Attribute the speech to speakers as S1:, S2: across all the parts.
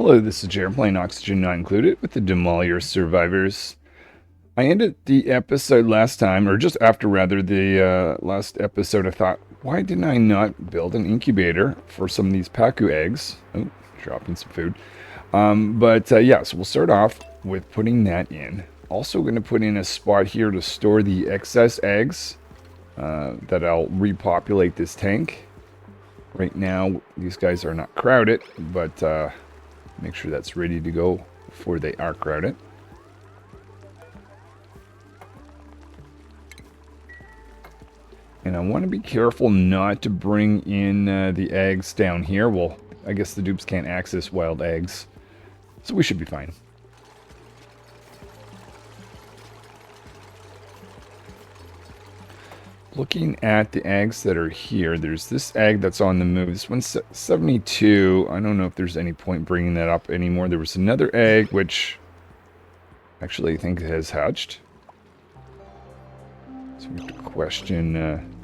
S1: Hello, this is Jared playing Oxygen Not Included with the Demolior Survivors. I ended the episode last time, or just after rather, the last episode. I thought, why didn't I not build an incubator for some of these Pacu eggs? Oh, dropping some food. Yeah, so we'll start off with putting that in. Also going to put in a spot here to store the excess eggs that I'll repopulate this tank. Right now, these guys are not crowded, but make sure that's ready to go before they are crowded. And I want to be careful not to bring in the eggs down here. Well, I guess the dupes can't access wild eggs, so we should be fine. Looking at the eggs that are here, there's this egg that's on the move. This one's 72. I don't know if there's any point bringing that up anymore. There was another egg, which actually I think has hatched. So we have to question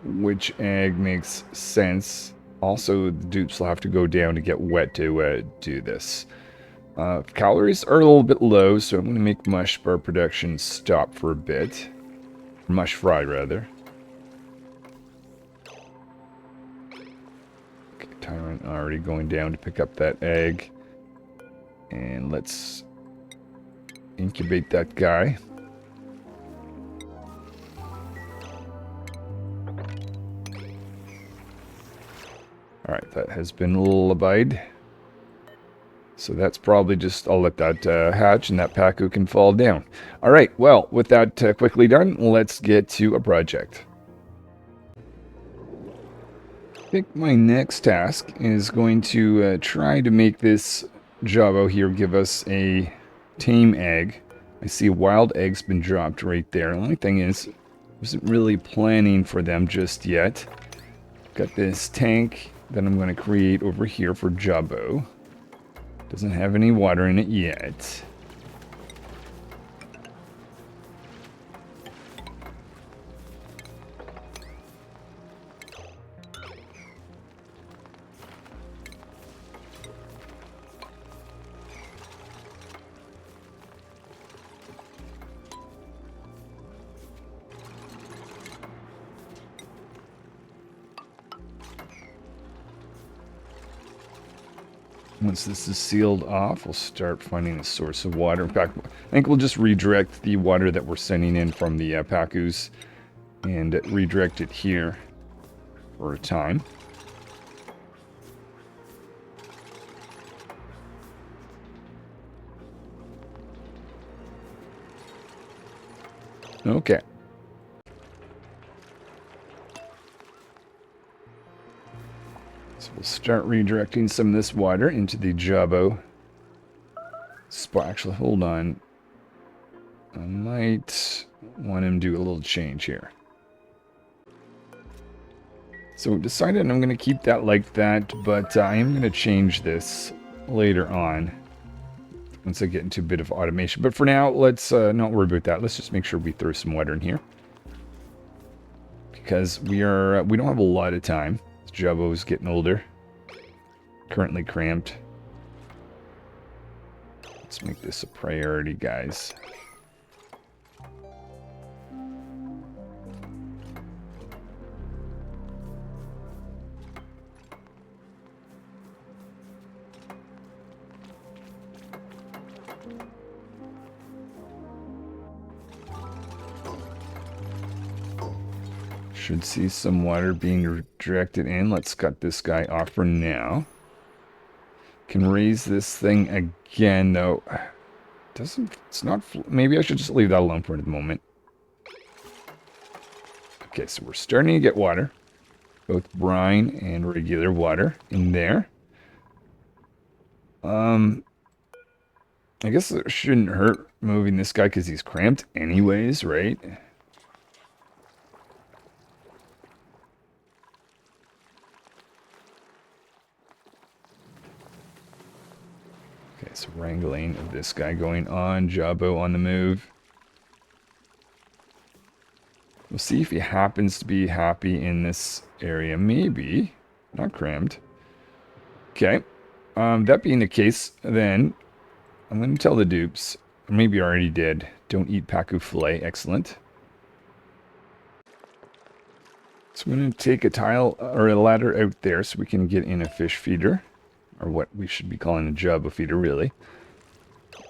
S1: which egg makes sense. Also, the dupes will have to go down to get wet to do this. Calories are a little bit low, so I'm going to make mush bar production stop for a bit. Mush fry, rather. Okay, Tyrant already going down to pick up that egg. And let's incubate that guy. Alright, that has been lullabied. So that's probably just, I'll let that hatch and that Pacu can fall down. Alright, well, with that quickly done, let's get to a project. I think my next task is going to try to make this Jabo here give us a tame egg. I see a wild egg's been dropped right there. The only thing is, I wasn't really planning for them just yet. Got this tank that I'm going to create over here for Jabo. Doesn't have any water in it yet. Once this is sealed off, we'll start finding a source of water. In fact, I think we'll just redirect the water that we're sending in from the Pacus and redirect it here for a time. Okay. So we'll start redirecting some of this water into the Jabo spot. Actually, hold on. I might want him to do a little change here. So we've decided I'm going to keep that like that, but I am going to change this later on once I get into a bit of automation. But for now, let's not worry about that. Let's just make sure we throw some water in here, because we don't have a lot of time. Jabo is getting older. Currently cramped. Let's make this a priority, guys. Should see some water being directed in. Let's cut this guy off for now. Can raise this thing again, though. It's not, maybe I should just leave that alone for the moment. Okay, so we're starting to get water. Both brine and regular water in there. I guess it shouldn't hurt moving this guy because he's cramped anyways, right? Okay, so wrangling of this guy going on. Jabo on the move. We'll see if he happens to be happy in this area. Maybe. Not crammed. Okay. That being the case, then I'm going to tell the dupes, or maybe I already did, don't eat pacu fillet. Excellent. So I'm going to take a tile or a ladder out there so we can get in a fish feeder, or what we should be calling a Jabo feeder, really.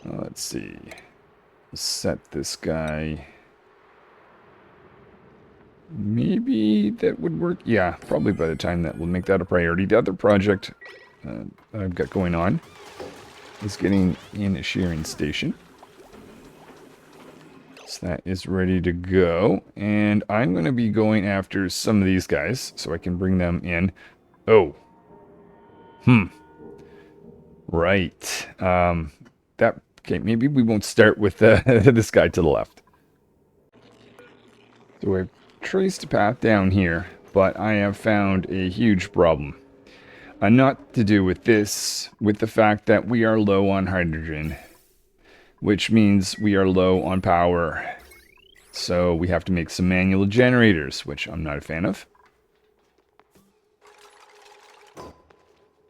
S1: Let's see. Set this guy. Maybe that would work. Yeah, probably by the time that we'll make that a priority. The other project I've got going on is getting in a shearing station. So that is ready to go. And I'm going to be going after some of these guys so I can bring them in. Oh. Right. Okay, maybe we won't start with this guy to the left. So I've traced a path down here, but I have found a huge problem. Not to do with this, with the fact that we are low on hydrogen, which means we are low on power. So we have to make some manual generators, which I'm not a fan of.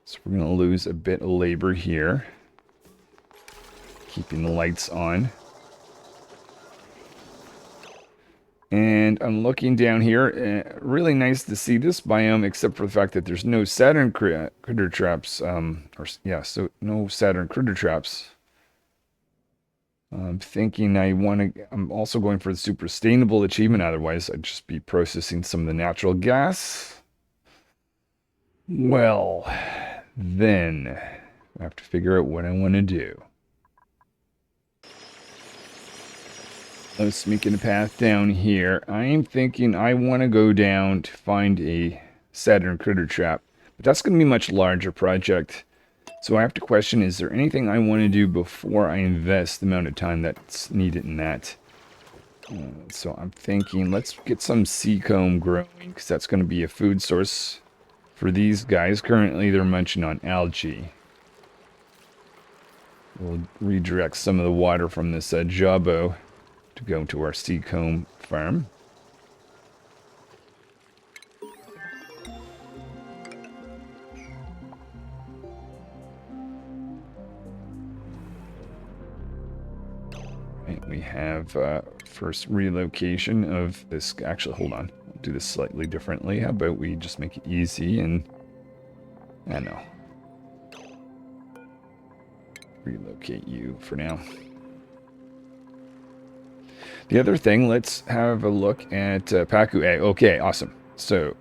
S1: So we're going to lose a bit of labor here. Keeping the lights on. And I'm looking down here. Really nice to see this biome, except for the fact that there's no Saturn critter traps. So no Saturn critter traps. I'm thinking I'm also going for the super sustainable achievement. Otherwise, I'd just be processing some of the natural gas. Well, then I have to figure out what I want to do. Let's make a path down here. I'm thinking I want to go down to find a Saturn critter trap. But that's going to be a much larger project. So I have to question, is there anything I want to do before I invest the amount of time that's needed in that? So I'm thinking, let's get some sea comb growing, because that's going to be a food source for these guys. Currently, they're munching on algae. We'll redirect some of the water from this Jabo to go to our sea comb farm. Right, we have first relocation of this. Actually, hold on. I'll do this slightly differently. How about we just make it easy and... I know. Relocate you for now. The other thing, let's have a look at Pacu egg. Okay, awesome. So,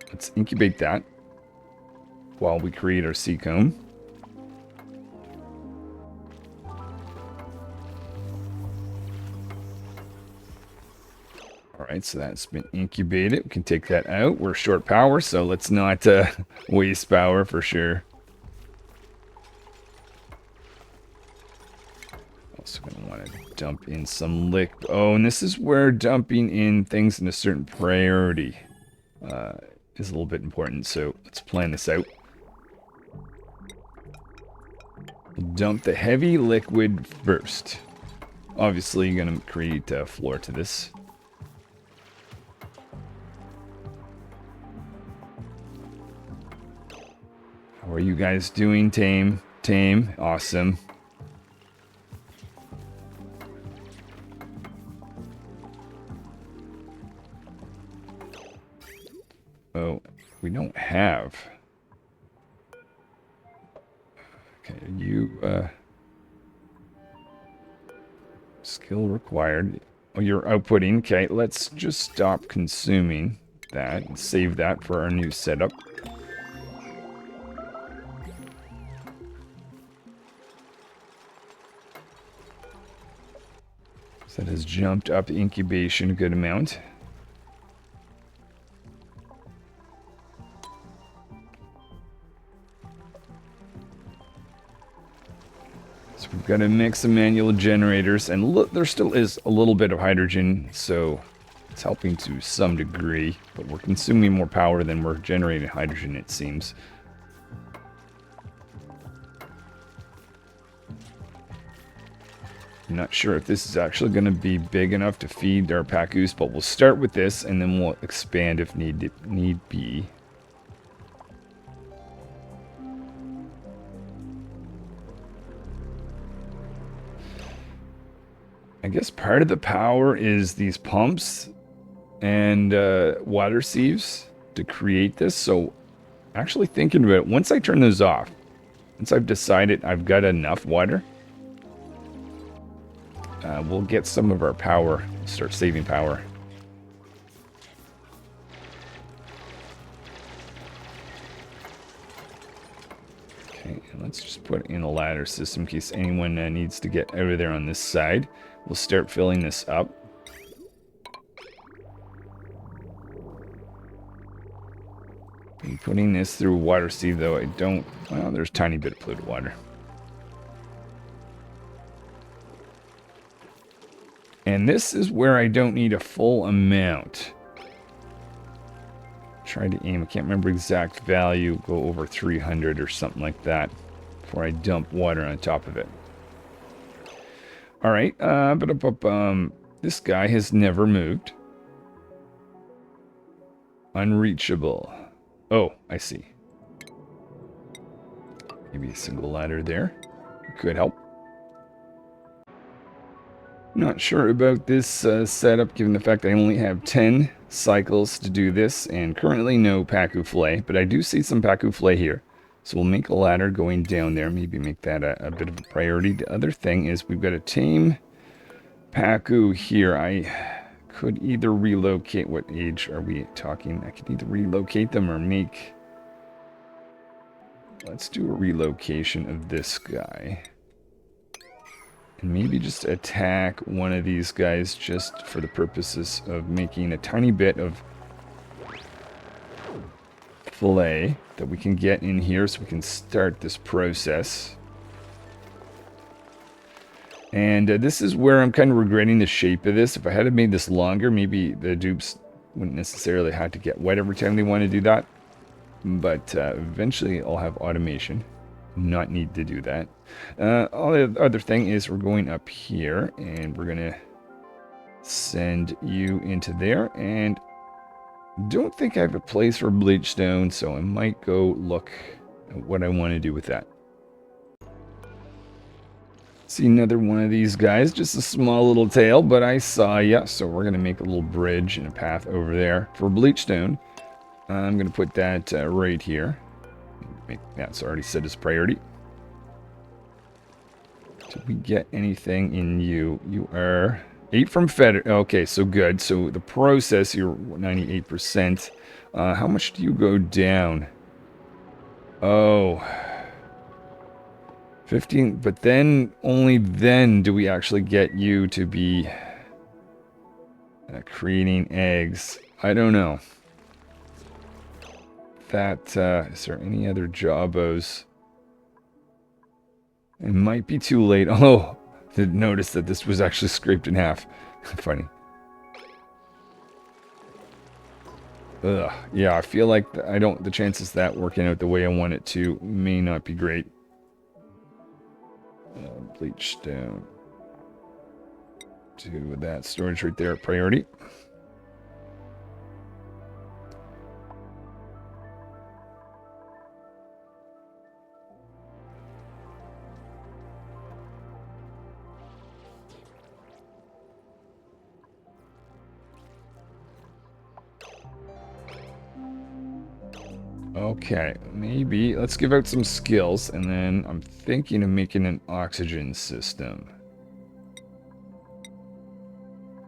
S1: let's incubate that while we create our sea comb. Alright, so that's been incubated. We can take that out. We're short power, so let's not waste power for sure. Also going to want to dump in some liquid. Oh, and this is where dumping in things in a certain priority is a little bit important. So let's plan this out. Dump the heavy liquid first. Obviously, you're going to create a floor to this. How are you guys doing, Tame? Tame, awesome. Oh, we don't have. Okay, you, skill required. Oh, you're outputting. Okay, let's just stop consuming that and save that for our new setup. So that has jumped up incubation a good amount. So we've got a mix of manual generators, and look, there still is a little bit of hydrogen, so it's helping to some degree, but we're consuming more power than we're generating hydrogen, it seems. I'm not sure if this is actually going to be big enough to feed our Pacus, but we'll start with this, and then we'll expand if need be. I guess part of the power is these pumps and water sieves to create this. So actually thinking about it, once I turn those off, once I've decided I've got enough water, we'll get some of our power, start saving power. Okay, and let's just put in a ladder system in case anyone needs to get out of there on this side. We'll start filling this up. And putting this through water sieve, though, I don't... Well, there's a tiny bit of polluted water. And this is where I don't need a full amount. Try to aim, I can't remember exact value, go over 300 or something like that before I dump water on top of it. Alright, this guy has never moved. Unreachable. Oh, I see. Maybe a single ladder there could help. Not sure about this setup, given the fact I only have 10 cycles to do this, and currently no Paku Flay, but I do see some Paku Flay here. So we'll make a ladder going down there, maybe make that a bit of a priority. The other thing is we've got a tame Paku here. I could either relocate, what age are we talking? I could either relocate them or make... Let's do a relocation of this guy. And maybe just attack one of these guys just for the purposes of making a tiny bit of fillet that we can get in here so we can start this process. And this is where I'm kind of regretting the shape of this. If I had made this longer, maybe the dupes wouldn't necessarily have to get wet every time they want to do that. But eventually I'll have automation. Not need to do that. All the other thing is we're going up here and we're gonna send you into there, and don't think I have a place for bleach stone, so I might go look at what I want to do with that. See another one of these guys, just a small little tail, but I saw ya, so we're gonna make a little bridge and a path over there for bleach stone. I'm gonna put that right here. That's already set as priority. Did we get anything in you? You are 8 from Fed. Okay, so good. So the process, you're 98%. How much do you go down? Oh, 15. But then, only then do we actually get you to be creating eggs. I don't know. That, is there any other Jawbows? It might be too late. Oh, didn't notice that this was actually scraped in half. Funny. Ugh, yeah, I feel like the chances of that working out the way I want it to may not be great. Bleach stone. To that storage right there, priority. Okay, maybe let's give out some skills, and then I'm thinking of making an oxygen system.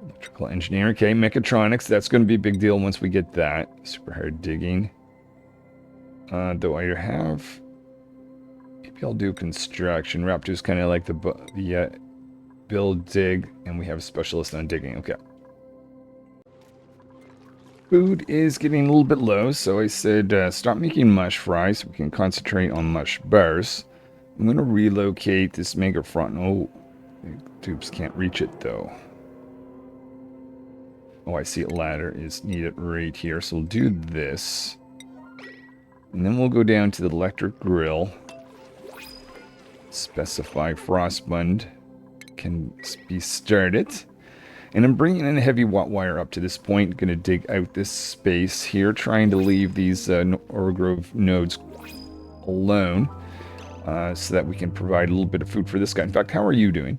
S1: Electrical engineering, okay, mechatronics, that's going to be a big deal once we get that. Super hard digging. Though I have... Maybe I'll do construction. Raptor's kind of like the build dig, and we have a specialist on digging, okay. Food is getting a little bit low, so I said stop making mush fries so we can concentrate on mush bars. I'm going to relocate this mega front. Oh, the tubes can't reach it though. Oh, I see a ladder is needed right here, so we'll do this. And then we'll go down to the electric grill. Specify frostbund can be started. And I'm bringing in a heavy watt wire up to this point. Going to dig out this space here, trying to leave these Orogrove nodes alone so that we can provide a little bit of food for this guy. In fact, how are you doing?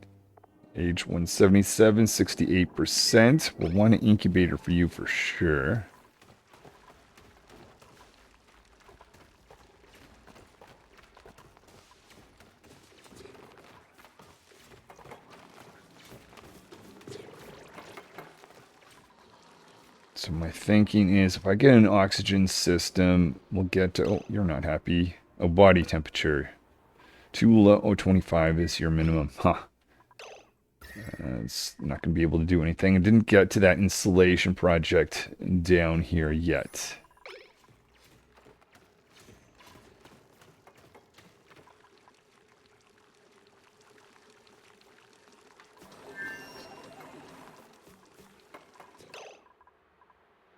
S1: Age 177, 68%. We'll want an incubator for you for sure. So my thinking is if I get an oxygen system, we'll get to... Oh, you're not happy. Oh, body temperature. Too low. Oh, 25 is your minimum. Huh. It's not going to be able to do anything. I didn't get to that installation project down here yet.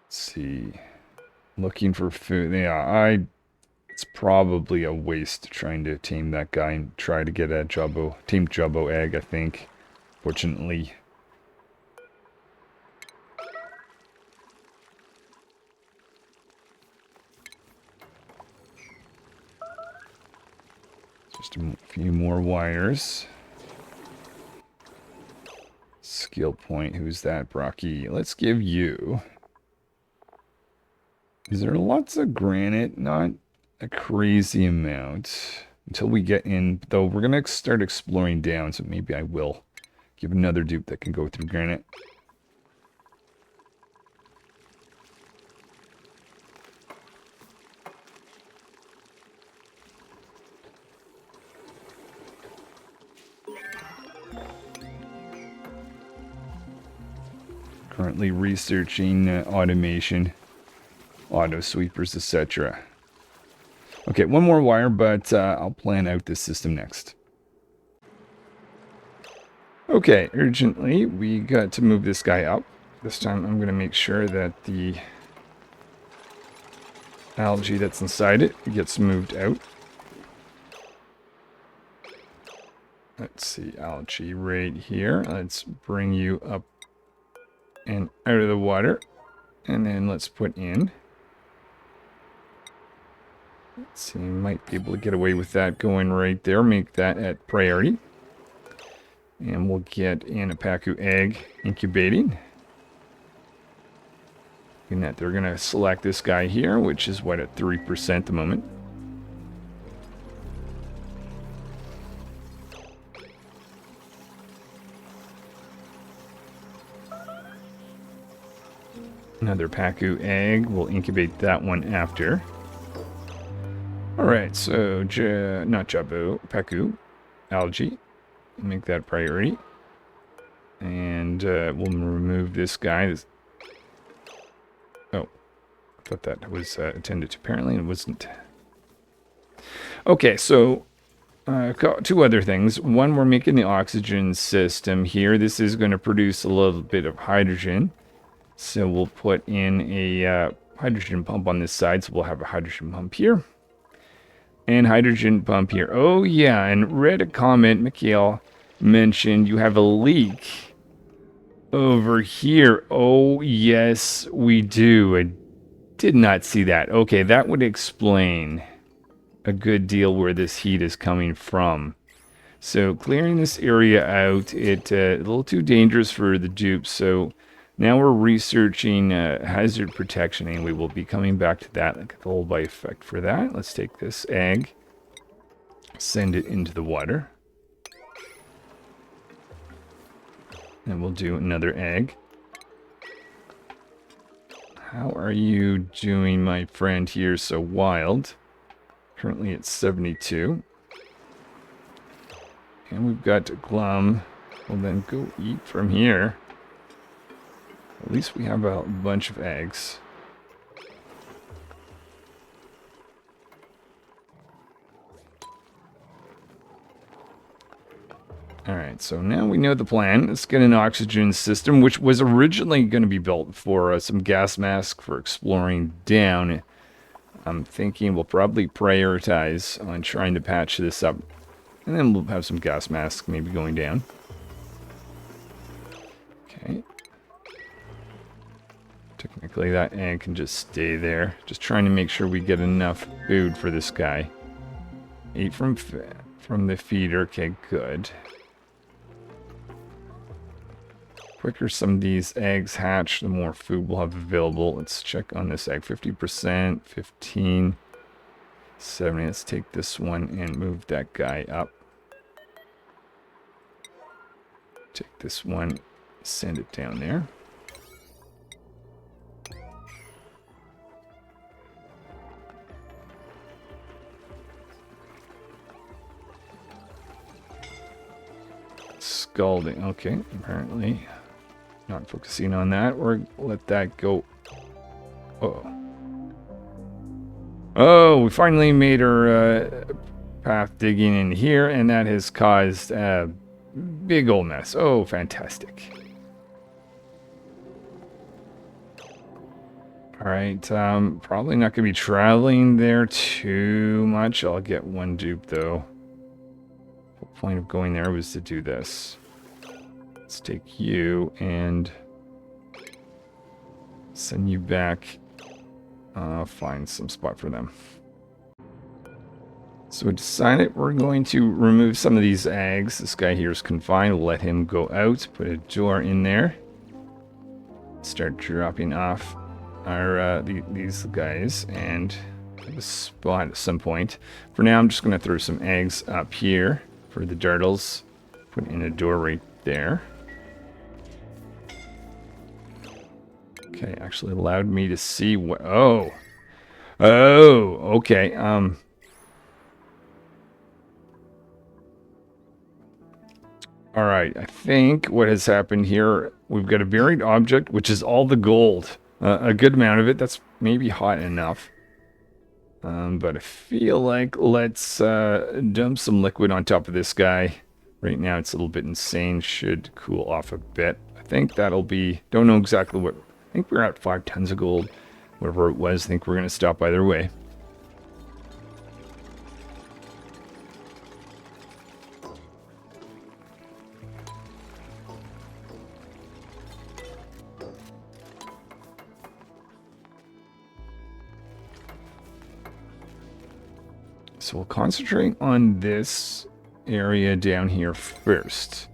S1: Let's see. Looking for food. Yeah, it's probably a waste trying to tame that guy and try to get a Jabo, tamed Jabo egg, I think. Fortunately. Just a few more wires. Skill point. Who's that, Brocky? Let's give you... Is there lots of granite? Not a crazy amount. Until we get in, though we're going to start exploring down, so maybe I will give another dupe that can go through granite. Currently researching automation, auto sweepers, etc. Okay, one more wire, but I'll plan out this system next. Okay, urgently, we got to move this guy up. This time I'm going to make sure that the algae that's inside it gets moved out. Let's see, algae right here. Let's bring you up and out of the water. And then let's put in. Let's see, might be able to get away with that going right there. Make that at priority. And we'll get in a Pacu egg incubating. And that they're going to select this guy here, which is what, at 3% at the moment. Another Pacu egg. We'll incubate that one after. Alright, so not Jabo, Pacu, algae. Make that priority. And we'll remove this guy. Oh, I thought that was attended to. Apparently it wasn't. Okay, so two other things. One, we're making the oxygen system here. This is going to produce a little bit of hydrogen. So we'll put in a hydrogen pump on this side. So we'll have a hydrogen pump here. And hydrogen pump here. Oh, yeah. And read a comment, Mikhail mentioned you have a leak over here. Oh, yes, we do. I did not see that. Okay, that would explain a good deal where this heat is coming from. So clearing this area out, it's a little too dangerous for the dupes. So now we're researching hazard protection. Anyway, we'll be coming back to that. Look at the lullaby effect for that. Let's take this egg, send it into the water. And we'll do another egg. How are you doing, my friend here? So wild. Currently it's 72. And we've got glum. We'll then go eat from here. At least we have a bunch of eggs. Alright, so now we know the plan. Let's get an oxygen system, which was originally going to be built for some gas mask for exploring down. I'm thinking we'll probably prioritize on trying to patch this up. And then we'll have some gas masks maybe going down. Okay. Technically that egg can just stay there. Just trying to make sure we get enough food for this guy. 8 from the feeder. Okay, good. quicker some of these eggs hatch, the more food we'll have available. Let's check on this egg. 50%, 15, 70. Let's take this one and move that guy up. Take this one, send it down there. Scalding. Okay, apparently not focusing on that. We're let that go. Oh, we finally made our path digging in here, and that has caused a big old mess. Oh, fantastic. All right, probably not going to be traveling there too much. I'll get one dupe, though. The point of going there was to do this. Let's take you and send you back. Find some spot for them. So we decided we're going to remove some of these eggs. This guy here is confined. We'll let him go out. Put a door in there. Start dropping off our these guys and have a spot at some point. For now, I'm just going to throw some eggs up here for the dartles. Put in a door right there. Okay, actually allowed me to see what... Oh, okay. All right, I think what has happened here, we've got a buried object, which is all the gold. A good amount of it. That's maybe hot enough. But I feel like let's dump some liquid on top of this guy. Right now it's a little bit insane. Should cool off a bit. I think that'll be... Don't know exactly what... I think we're at 5 tons of gold. Whatever it was, I think we're going to stop either way. So we'll concentrate on this area down here first.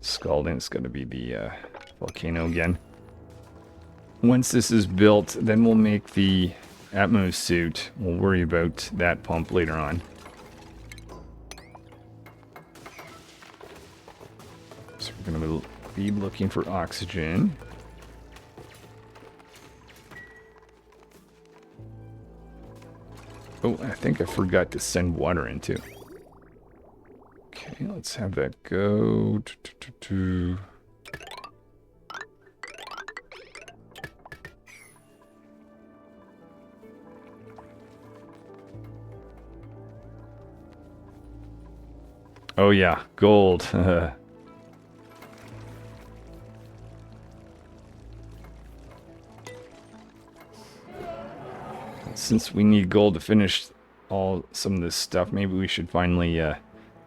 S1: Scalding is going to be the volcano again. Once this is built, then we'll make the Atmos suit. We'll worry about that pump later on. So we're going to be looking for oxygen. Oh, I think I forgot to send water in too. Okay, let's have that go. Oh yeah, gold. Since we need gold to finish some of this stuff, maybe we should finally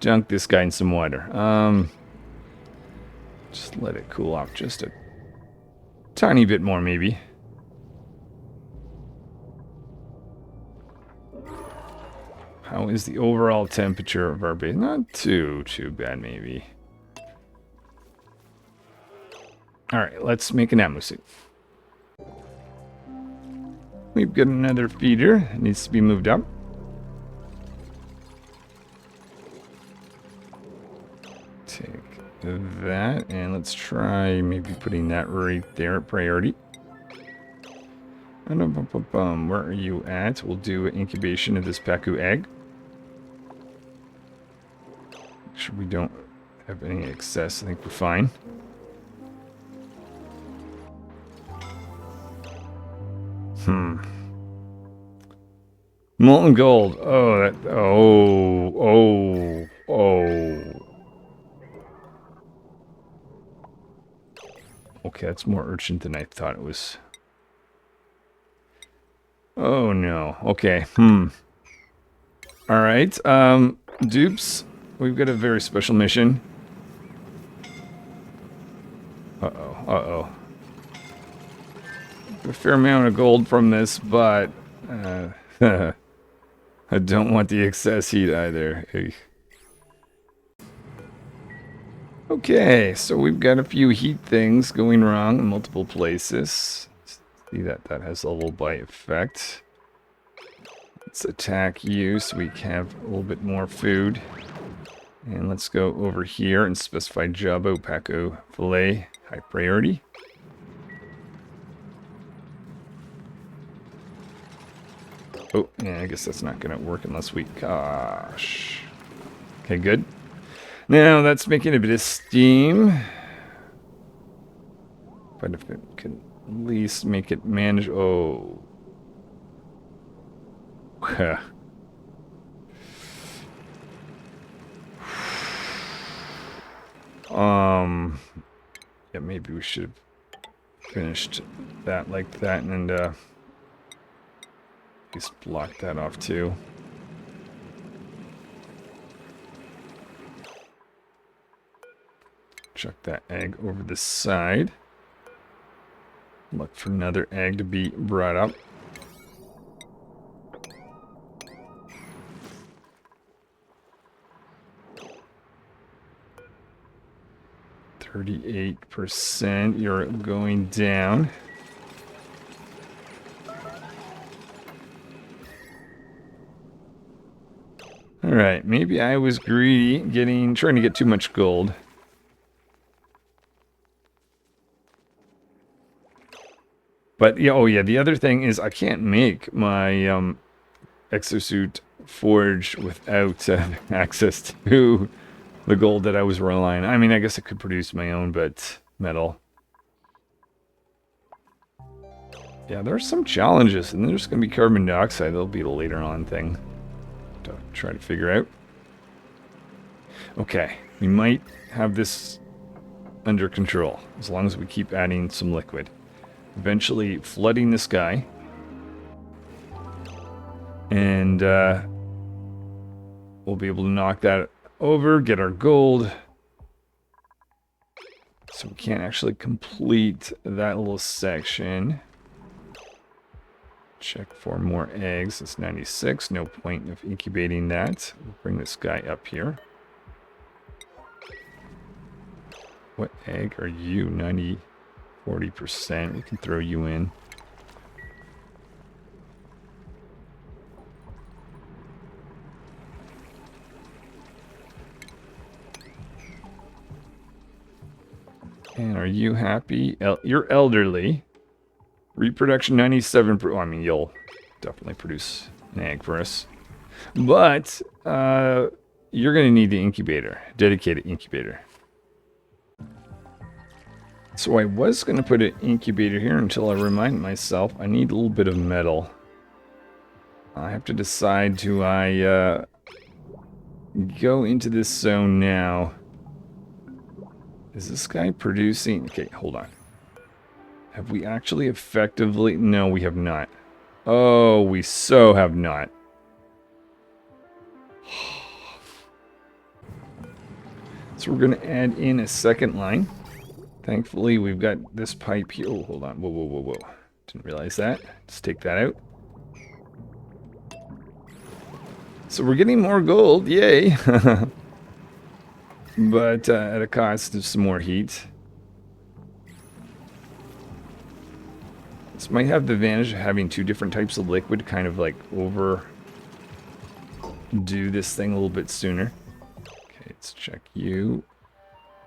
S1: dunk this guy in some water. Just let it cool off just a tiny bit more, maybe. How is the overall temperature of our base? Not too bad, maybe. Alright, let's make an Atmos suit. We've got another feeder. It needs to be moved up. Take that, and let's try maybe putting that right there at priority. Where are you at? We'll do an incubation of this Paku egg. Make sure we don't have any excess. I think we're fine. Molten gold. Oh, that. Oh. Okay, that's more urgent than I thought it was. Oh no. Okay. All right. Dupes. We've got a very special mission. Uh-oh. A fair amount of gold from this, but I don't want the excess heat either. Okay, so we've got a few heat things going wrong in multiple places. See that has a level by effect. Let's attack you so we have a little bit more food. And let's go over here and specify Jabo Paco Filet high priority. Oh, yeah, I guess that's not going to work unless we... Gosh. Okay, good. Now that's making a bit of steam. But if it could at least make it manage... Oh. Yeah, maybe we should have finished that like that and at least block that off too. Chuck that egg over the side. Look for another egg to be brought up. %, you're going down. Alright, maybe I was greedy, trying to get too much gold. But, yeah, oh yeah, the other thing is I can't make my exosuit forge without access to the gold that I was relying on. I mean, I guess I could produce my own, but metal. Yeah, there are some challenges, and there's going to be carbon dioxide. That'll be a later on thing to try to figure out. Okay, we might have this under control, as long as we keep adding some liquid. Eventually flooding the sky. And we'll be able to knock that over, get our gold. So we can't actually complete that little section. Check for more eggs. It's 96. No point of incubating that. We'll bring this guy up here. What egg are you? 40%. We can throw you in. And are you happy? You're elderly. Reproduction 97. I mean, you'll definitely produce an egg for us. But you're going to need the incubator, dedicated incubator. So I was going to put an incubator here until I remind myself I need a little bit of metal. I have to decide, do I go into this zone now? Is this guy producing? Okay, hold on. Have we actually effectively... No, we have not. Oh, we so have not. So we're going to add in a second line. Thankfully, we've got this pipe here. Oh, hold on. Whoa, whoa, whoa, whoa. Didn't realize that. Let's take that out. So we're getting more gold. Yay. But at a cost of some more heat. This might have the advantage of having two different types of liquid, kind of like do this thing a little bit sooner. Okay, let's check you.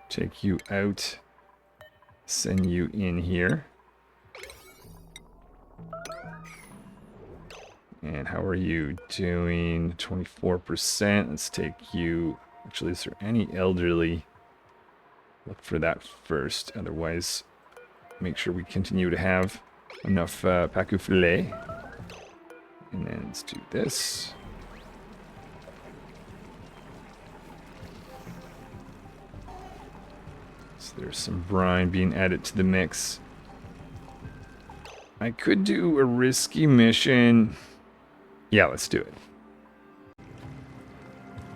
S1: Take you out. Send you in here. And how are you doing? 24%. Let's take you. Actually, is there any elderly? Look for that first. Otherwise, make sure we continue to have enough pacu filet. And then let's do this. So there's some brine being added to the mix. I could do a risky mission. Yeah, let's do it.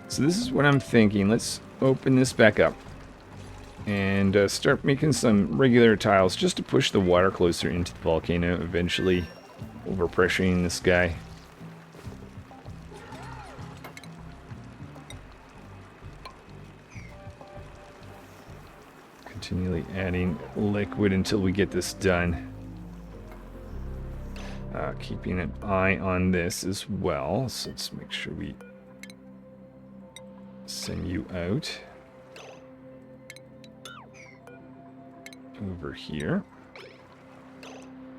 S1: So this is what I'm thinking. Let's open this back up and start making some regular tiles just to push the water closer into the volcano, eventually overpressuring this guy. Continually adding liquid until we get this done. Keeping an eye on this as well. So let's make sure we send you out. Over here.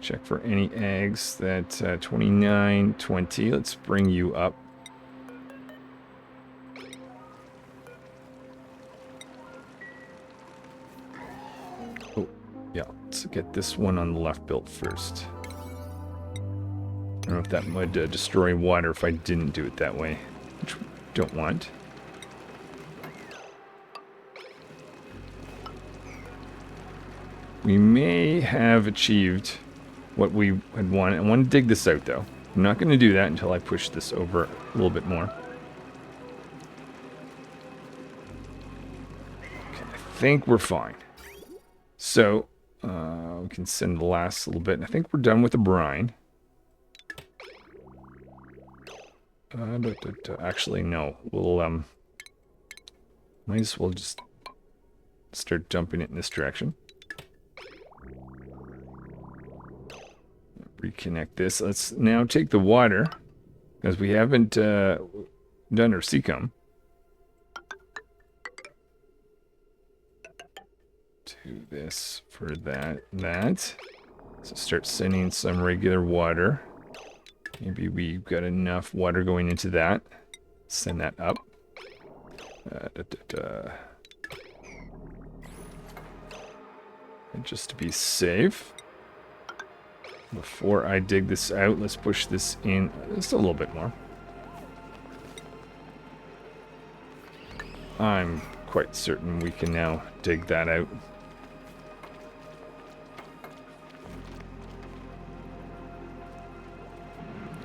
S1: Check for any eggs that 29, 20. Let's bring you up. Oh, yeah. Let's get this one on the left built first. I don't know if that would destroy water if I didn't do it that way, which we don't want. We may have achieved what we had wanted. I want to dig this out, though. I'm not going to do that until I push this over a little bit more. Okay, I think we're fine. So, we can send the last little bit. And I think we're done with the brine. Actually, no. We'll, might as well just start dumping it in this direction. Reconnect this. Let's now take the water, because we haven't done our secum. Do this for that. So start sending some regular water. Maybe we've got enough water going into that. Send that up. And just to be safe, before I dig this out, let's push this in just a little bit more. I'm quite certain we can now dig that out.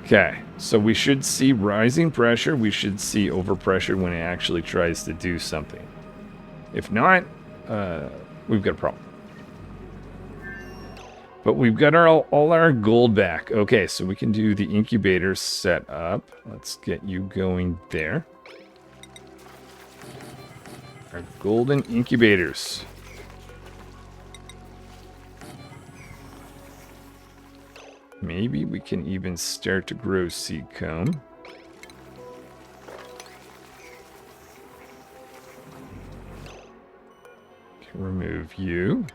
S1: Okay, so we should see rising pressure. We should see overpressure when it actually tries to do something. If not, we've got a problem. But we've got all our gold back. Okay, so we can do the incubator setup. Let's get you going there. Our golden incubators. Maybe we can even start to grow seed comb. Can remove you.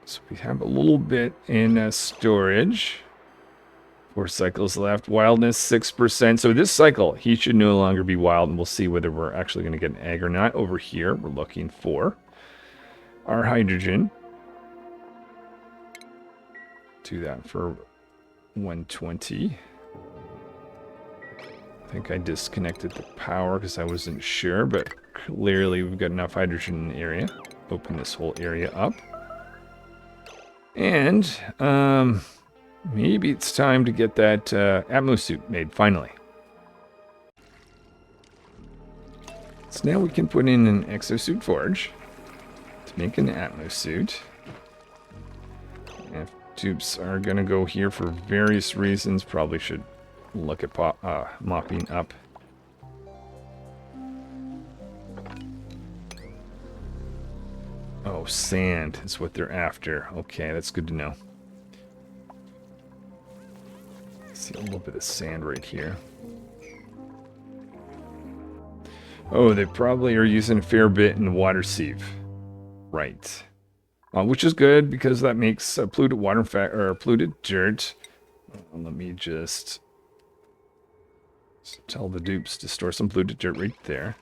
S1: So we have a little bit in storage. 4 cycles left. Wildness 6%. So this cycle, he should no longer be wild, and we'll see whether we're actually going to get an egg or not. Over here, we're looking for our hydrogen. Do that for 120. I think I disconnected the power because I wasn't sure, but clearly we've got enough hydrogen in the area. Open this whole area up. And maybe it's time to get that Atmos suit made, finally. So now we can put in an exosuit forge to make an Atmos suit. If dupes are going to go here for various reasons, probably should look at mopping up. Oh, sand is what they're after. Okay, that's good to know. See a little bit of sand right here. Oh, they probably are using a fair bit in water sieve. Right. Which is good because that makes polluted water, or polluted dirt. Let me just tell the dupes to store some polluted dirt right there.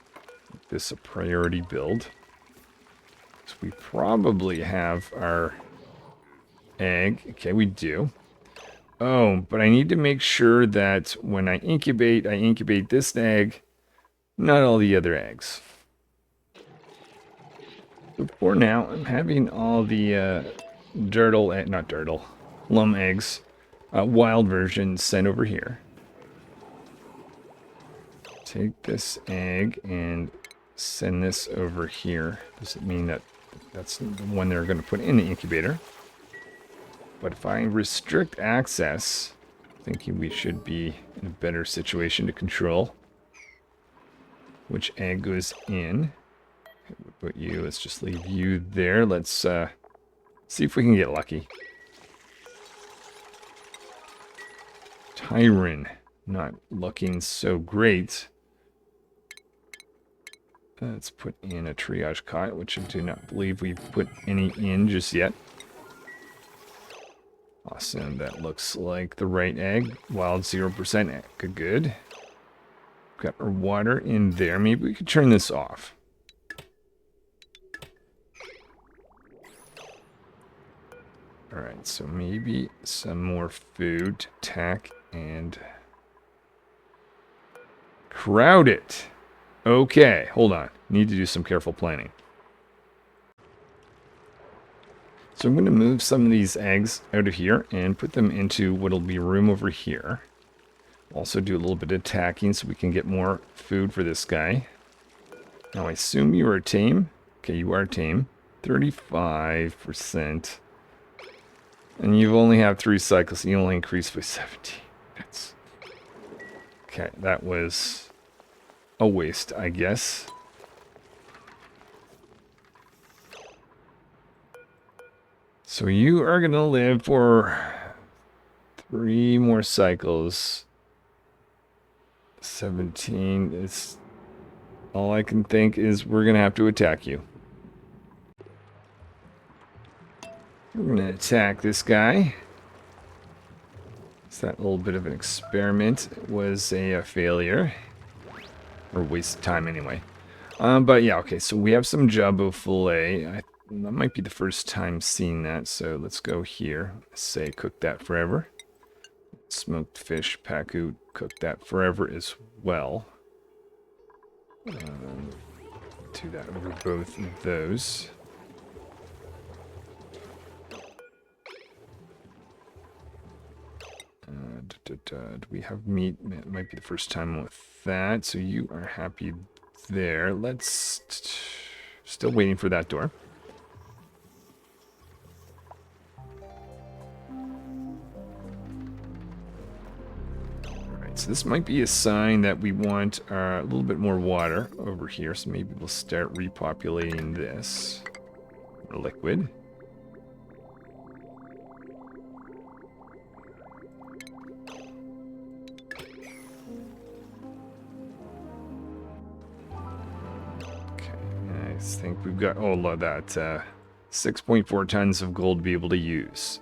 S1: Make this a priority build. So we probably have our egg. Okay, we do. Oh, but I need to make sure that when I incubate this egg, not all the other eggs. So for now, I'm having all the lum eggs, wild version sent over here. Take this egg and send this over here. Does it mean that that's the one they're going to put in the incubator? But if I restrict access, thinking we should be in a better situation to control which egg goes in. We'll put you. Let's just leave you there. Let's see if we can get lucky. Tyron, not looking so great. Let's put in a triage cot, which I do not believe we've put any in just yet. Awesome, that looks like the right egg. Wild 0% egg, good. Got our water in there. Maybe we could turn this off. Alright, so maybe some more food to tack and crowd it. Okay, hold on. Need to do some careful planning. So I'm going to move some of these eggs out of here and put them into what'll be room over here. Also do a little bit of tacking so we can get more food for this guy. Now I assume you are tame. Okay, you are tame. 35%. And you only have 3 cycles, so you only increase by 17. That's... Okay, that was a waste, I guess. So you are going to live for 3 more cycles. 17 is... All I can think is we're going to have to attack you. We're going to attack this guy. So that little bit of an experiment was a failure. Or waste of time anyway. But yeah, okay, so we have some Jabo fillet. That might be the first time seeing that, so let's go here. Say cook that forever. Smoked fish, paku, cook that forever as well. Do that over both of those. Do we have meat? It might be the first time with that, so you are happy there. Let's... Still waiting for that door. Alright, so this might be a sign that we want a little bit more water over here, so maybe we'll start repopulating this. Liquid. I think we've got, oh, look at that, 6.4 tons of gold to be able to use.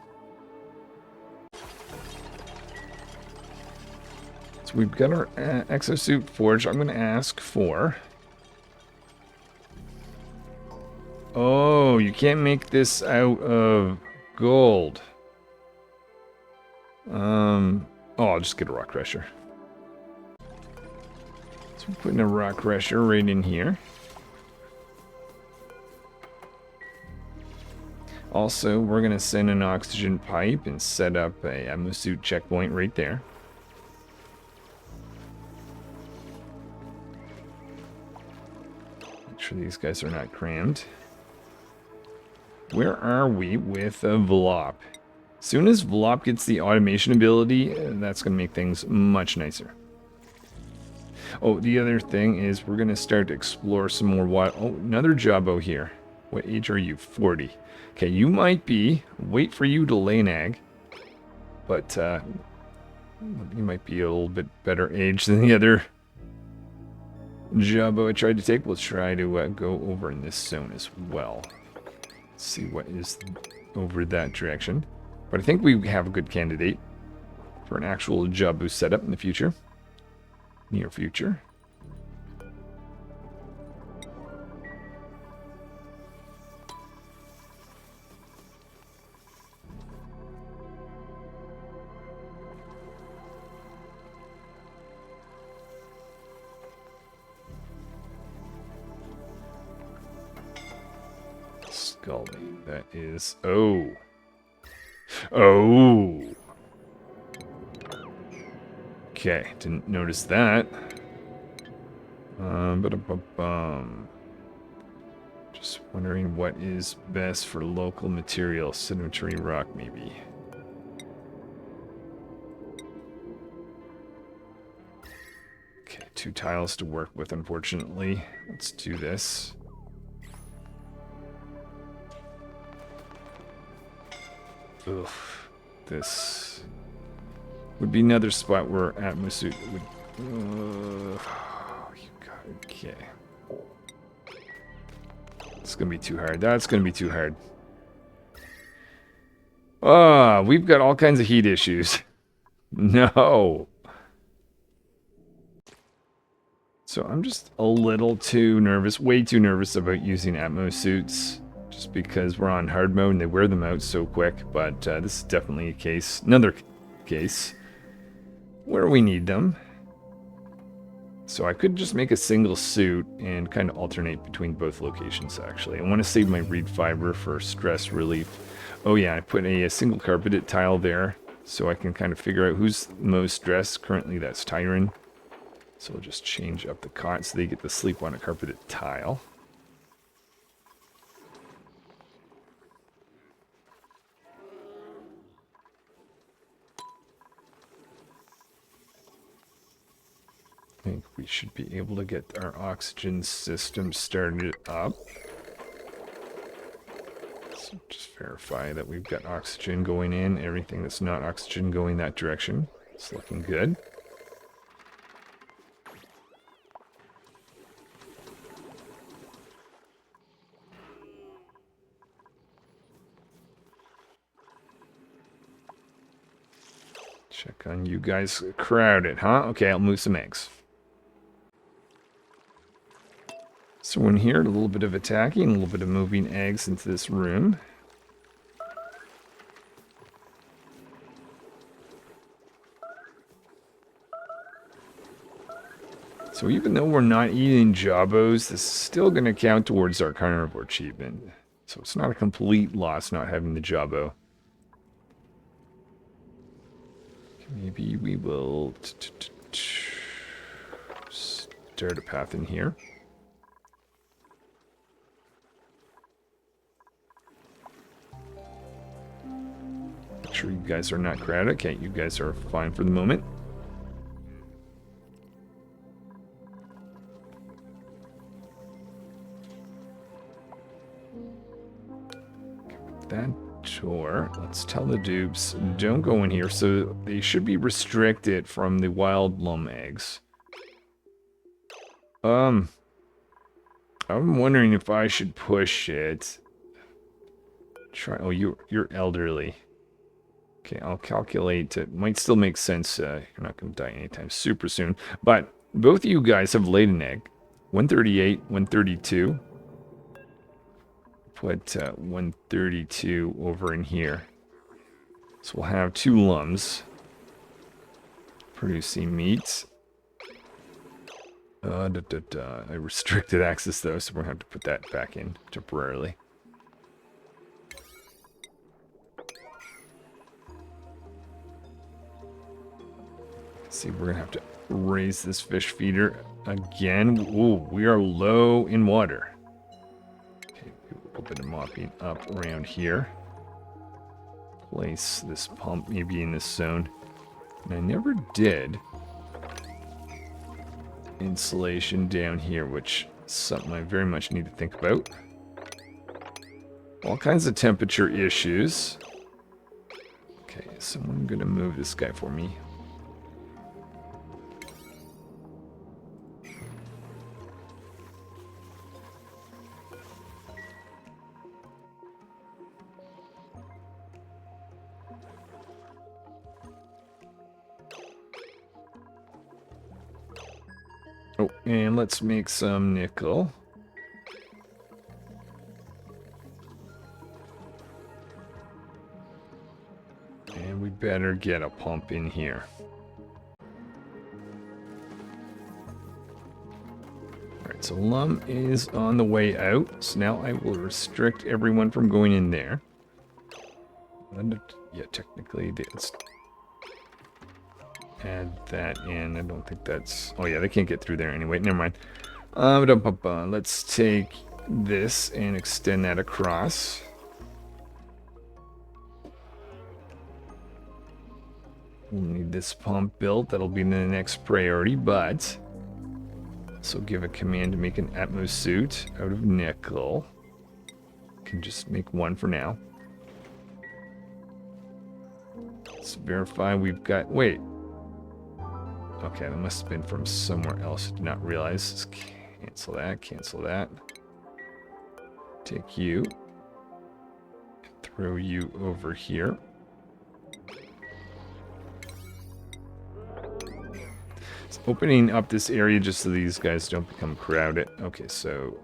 S1: So we've got our exosuit forged. I'm going to ask for... Oh, you can't make this out of gold. Oh, I'll just get a rock crusher. So we're putting a rock crusher right in here. Also, we're going to send an oxygen pipe and set up a Atmos suit checkpoint right there. Make sure these guys are not crammed. Where are we with Vlop? As soon as Vlop gets the automation ability, that's going to make things much nicer. Oh, the other thing is we're going to start to explore some more water. Oh, another Jabo here. What age are you? 40. Okay, you might be, wait for you to lay an egg, but you might be a little bit better age than the other Jabo I tried to take. We'll try to go over in this zone as well. Let's see what is over that direction. But I think we have a good candidate for an actual Jabo setup in the future. Near future. Scalding. That is... Oh. Oh. Okay, didn't notice that. Just wondering what is best for local material. Sedimentary rock, maybe. Okay, 2 tiles to work with, unfortunately. Let's do this. Ugh. This would be another spot where Atmos suit would... okay. It's going to be too hard. That's going to be too hard. Ah, we've got all kinds of heat issues. No. So I'm just a little too nervous, way too nervous about using Atmos suits. Just because we're on hard mode and they wear them out so quick. But this is definitely a case, another case, where we need them. So I could just make a single suit and kind of alternate between both locations, actually. I want to save my reed fiber for stress relief. Oh yeah, I put a single carpeted tile there so I can kind of figure out who's most stressed. Currently that's Tyron. So we'll just change up the cot so they get to sleep on a carpeted tile. I think we should be able to get our oxygen system started up. So just verify that we've got oxygen going in. Everything that's not oxygen going that direction. It's looking good. Check on you guys. Crowded, huh? Okay, I'll move some eggs. So in here, a little bit of attacking, a little bit of moving eggs into this room. So even though we're not eating Jawbows, this is still going to count towards our carnivore achievement. So it's not a complete loss not having the Jabo. Maybe we will start a path in here. Make sure you guys are not crowded. Okay, you guys are fine for the moment. That door, let's tell the dupes, don't go in here, so they should be restricted from the wild lum eggs. I'm wondering if I should push it. Try. Oh, you're elderly. Okay, I'll calculate. It might still make sense. You're not going to die anytime super soon. But both of you guys have laid an egg. 138, 132. Put 132 over in here. So we'll have 2 lums producing meat. I restricted access though, so we're going to have to put that back in temporarily. See, we're going to have to raise this fish feeder again. Ooh, we are low in water. Okay, a little bit of mopping up around here. Place this pump maybe in this zone. And I never did insulation down here, which is something I very much need to think about. All kinds of temperature issues. Okay, someone gonna move this guy for me. Oh, and let's make some nickel. And we better get a pump in here. Alright, so Lum is on the way out. So now I will restrict everyone from going in there. Yeah, technically, let's add that in. I don't think that's... Oh yeah, they can't get through there anyway. Never mind. Let's take this and extend that across. We'll need this pump built. That'll be the next priority, but... So give a command to make an Atmos suit out of nickel. Can just make one for now. Let's verify we've got... Wait. Okay, that must have been from somewhere else. I did not realize. Let's cancel that. Cancel that. Take you. Throw you over here. It's opening up this area just so these guys don't become crowded. Okay, so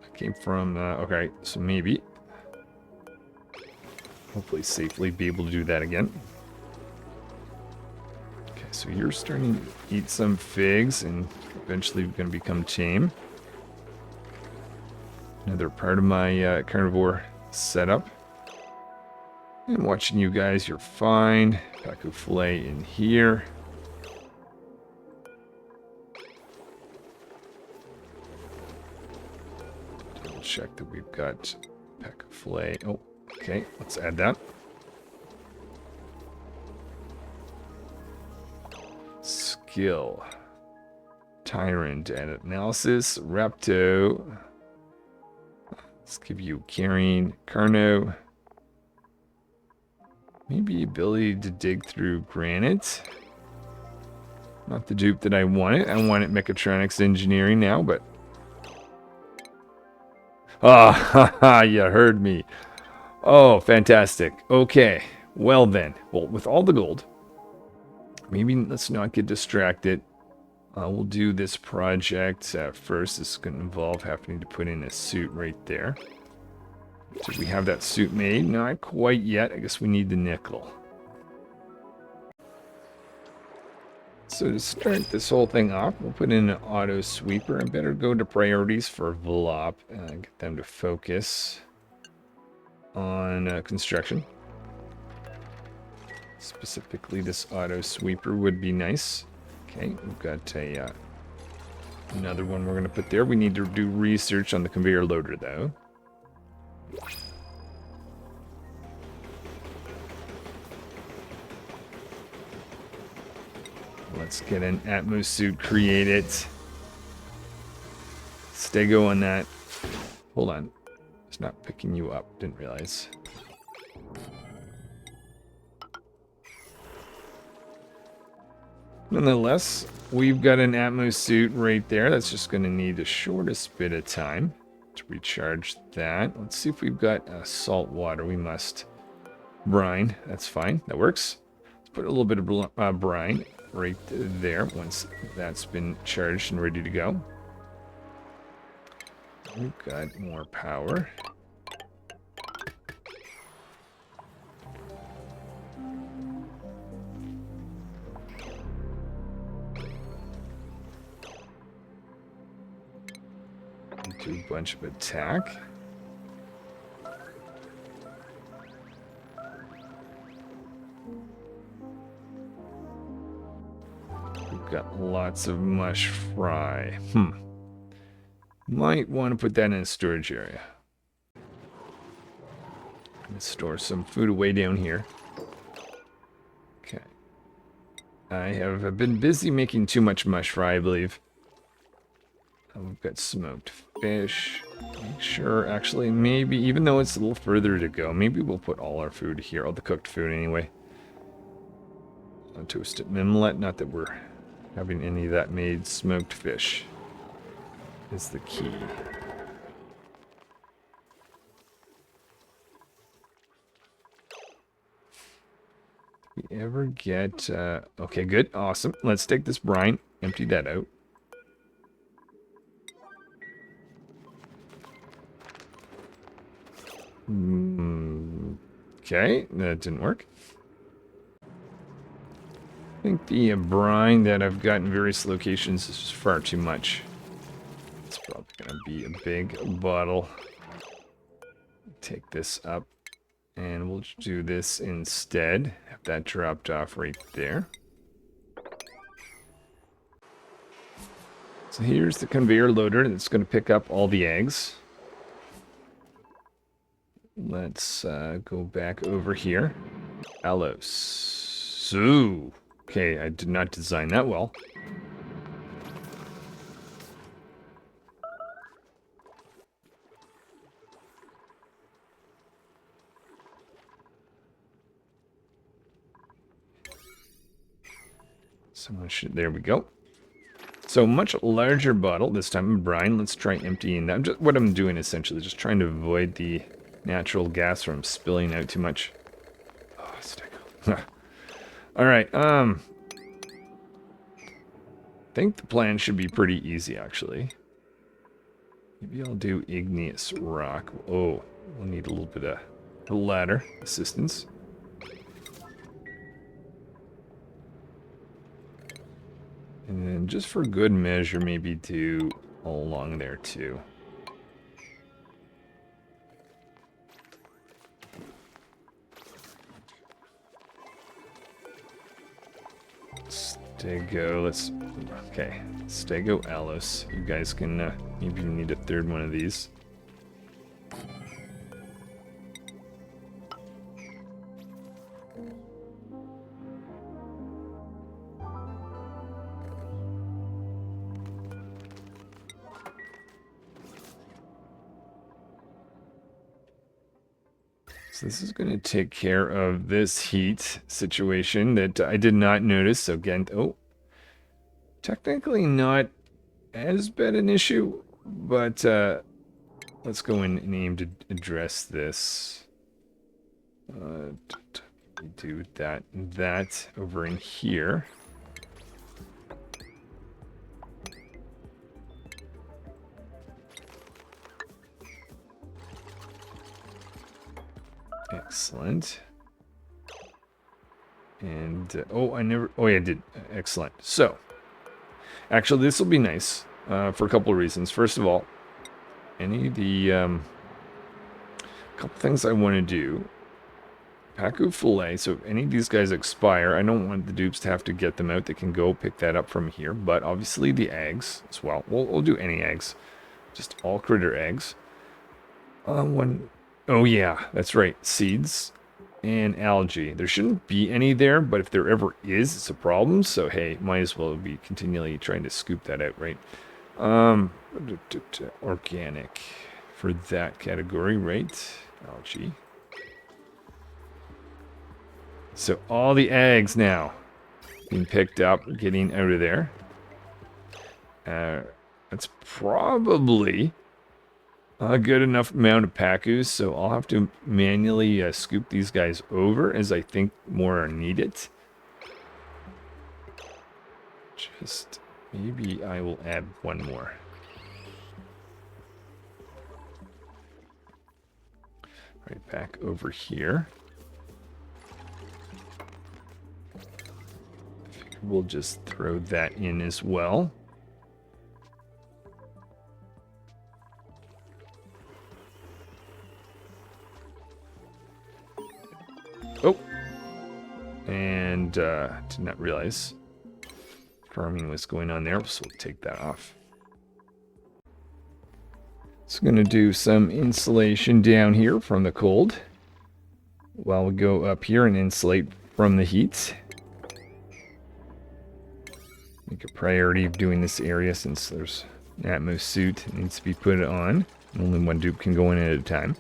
S1: I came from... okay, so maybe... Hopefully safely be able to do that again. Okay, so you're starting to eat some figs and eventually going to become tame. Another part of my carnivore setup. And watching you guys, you're fine. Pacu filet in here. Double check that we've got pacu filet. Oh, okay, let's add that. Skill. Tyrant and analysis. Repto. Let's give you carrying. Carno. Maybe ability to dig through granite. Not the dupe that I wanted. I wanted mechatronics engineering now, but... Ah, haha, you heard me. Oh, fantastic. Okay, well then. Well, with all the gold, maybe let's not get distracted. We'll do this project first. This is going to involve having to put in a suit right there. So we have that suit made? Not quite yet. I guess we need the nickel. So to start this whole thing off, we'll put in an auto sweeper. I better go to priorities for Vlop and get them to focus on construction. Specifically, this auto sweeper would be nice. Okay, we've got a another one we're going to put there. We need to do research on the conveyor loader, though. Let's get an Atmos suit created. Stego on that. Hold on. It's not picking you up. Didn't realize. Nonetheless, we've got an Atmos suit right there. That's just going to need the shortest bit of time to recharge that. Let's see if we've got salt water. We must. Brine. That's fine. That works. Let's put a little bit of brine right there once that's been charged and ready to go. We've got more power. Do a bunch of attack. We've got lots of mush fry. Might want to put that in a storage area. Let's store some food away down here. Okay. I have been busy making too much mush fry, I believe. We've got smoked fish. Make sure, actually, maybe, even though it's a little further to go, maybe we'll put all our food here, all the cooked food anyway. Toasted mimlet, not that we're having any of that made. Smoked fish is the key. Did we ever get... okay, good, awesome. Let's take this brine, empty that out. Okay, that didn't work. I think the brine that I've got in various locations is just far too much. It's probably going to be a big bottle. Take this up, and we'll do this instead. Have that dropped off right there. So here's the conveyor loader that's going to pick up all the eggs. Let's go back over here. Alos. Ooh. Okay, I did not design that well. So much, there we go. So much larger bottle, this time in brine. Let's try emptying that. What I'm doing essentially, just trying to avoid the natural gas from spilling out too much. Oh, stego. Alright, I think the plan should be pretty easy, actually. Maybe I'll do igneous rock. Oh, we'll need a little bit of ladder assistance. And then just for good measure, maybe do all along there too. Stego, let's... Okay, Stego Alos. You guys can, maybe you need a third one of these. So this is going to take care of this heat situation that I did not notice. So again, oh, technically not as bad an issue, but let's go in and aim to address this. Do that over in here. Excellent. And, oh, yeah, I did. Excellent. So, actually, this will be nice for a couple of reasons. First of all, any of the, couple things I want to do. Pacu fillet, so if any of these guys expire, I don't want the dupes to have to get them out. They can go pick that up from here, but obviously the eggs as well. We'll do any eggs. Just all critter eggs. Oh yeah, that's right. Seeds and algae. There shouldn't be any there, but if there ever is, it's a problem. So hey, might as well be continually trying to scoop that out, right? Organic for that category, right? Algae. So all the eggs now being picked up, getting out of there. That's probably a good enough amount of Pacus, so I'll have to manually scoop these guys over as I think more are needed. Just maybe I will add one more. Right back over here. I figure we'll just throw that in as well. Oh, and did not realize farming was going on there, so we'll take that off. So going to do some insulation down here from the cold while we go up here and insulate from the heat. Make a priority of doing this area since there's an Atmos suit that needs to be put on. Only one dupe can go in at a time.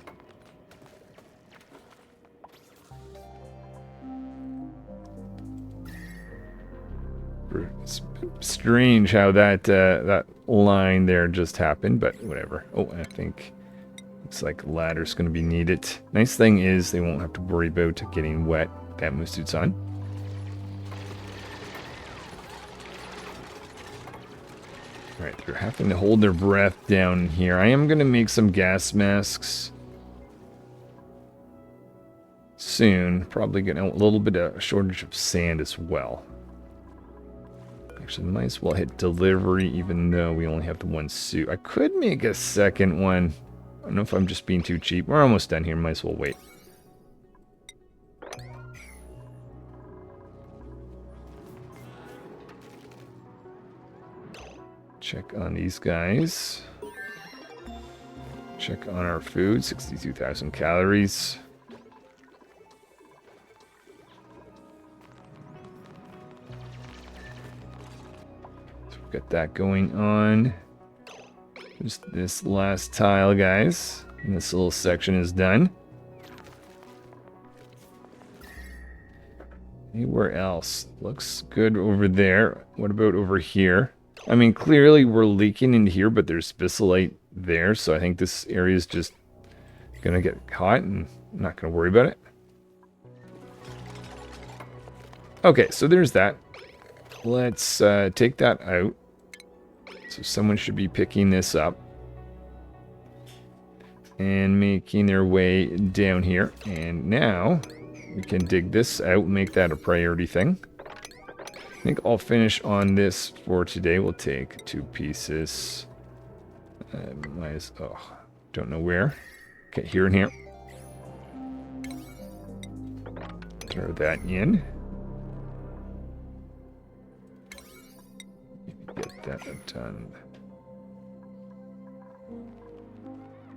S1: It's strange how that line there just happened, but whatever. Oh, I think looks like a ladder's going to be needed. Nice thing is they won't have to worry about getting wet. That moose suit's on. All right, they're having to hold their breath down here. I am going to make some gas masks soon. Probably getting a little bit of a shortage of sand as well. Actually, might as well hit delivery, even though we only have the one suit. I could make a second one. I don't know if I'm just being too cheap. We're almost done here. Might as well wait. Check on these guys. Check on our food. 62,000 calories. Got that going on. Just this last tile, guys. And this little section is done. Anywhere else? Looks good over there. What about over here? I mean, clearly we're leaking into here, but there's spicillite there, so I think this area is just gonna get hot, and I'm not gonna worry about it. Okay, so there's that. Let's take that out. So someone should be picking this up and making their way down here. And now we can dig this out and make that a priority thing. I think I'll finish on this for today. We'll take 2 pieces. Don't know where. Okay, here and here. Throw that in. Get that done.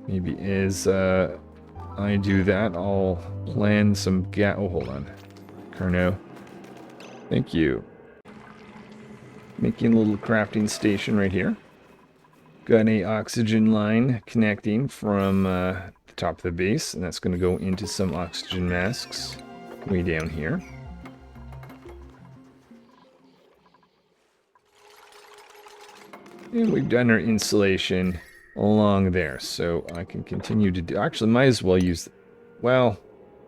S1: Maybe as I do that, I'll plan some oh, hold on. Carno. Thank you. Making a little crafting station right here. Got a oxygen line connecting from the top of the base, and that's going to go into some oxygen masks way down here. And we've done our insulation along there, so I can continue to do... Actually, might as well use... Well,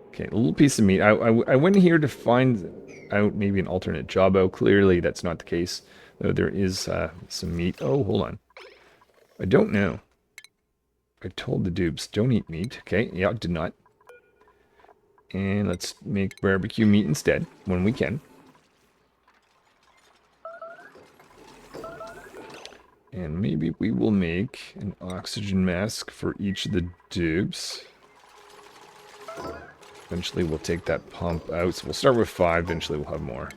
S1: okay, a little piece of meat. I went here to find out maybe an alternate Jawbow. Clearly, that's not the case. Though there is some meat. Oh, hold on. I don't know. I told the dupes, don't eat meat. Okay, yeah, did not. And let's make barbecue meat instead, when we can. And maybe we will make an oxygen mask for each of the dupes. Eventually we'll take that pump out. So we'll start with 5, eventually we'll have more.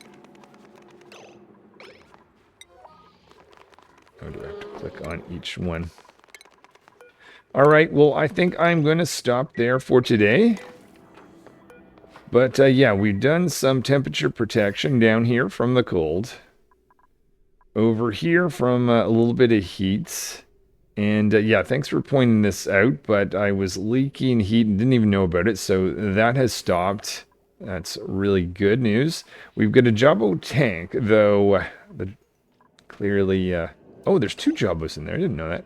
S1: Oh, do I have to click on each one? Alright, well, I think I'm going to stop there for today. But, yeah, we've done some temperature protection down here from the cold. Over here from a little bit of heat. And, yeah, thanks for pointing this out, but I was leaking heat and didn't even know about it, so that has stopped. That's really good news. We've got a Jabo tank, though, clearly... oh, there's 2 Jabos in there. I didn't know that.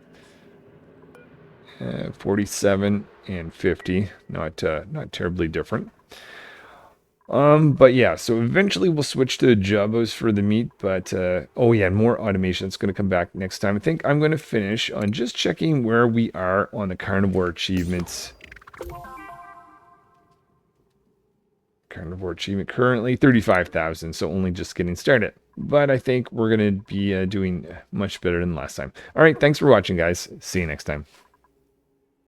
S1: 47 and 50. Not terribly different. But yeah, so eventually we'll switch to Jabos for the meat, but, oh yeah, more automation. It's going to come back next time. I think I'm going to finish on just checking where we are on the carnivore achievements. Carnivore achievement currently 35,000, so only just getting started. But I think we're going to be doing much better than last time. All right, thanks for watching, guys. See you next time.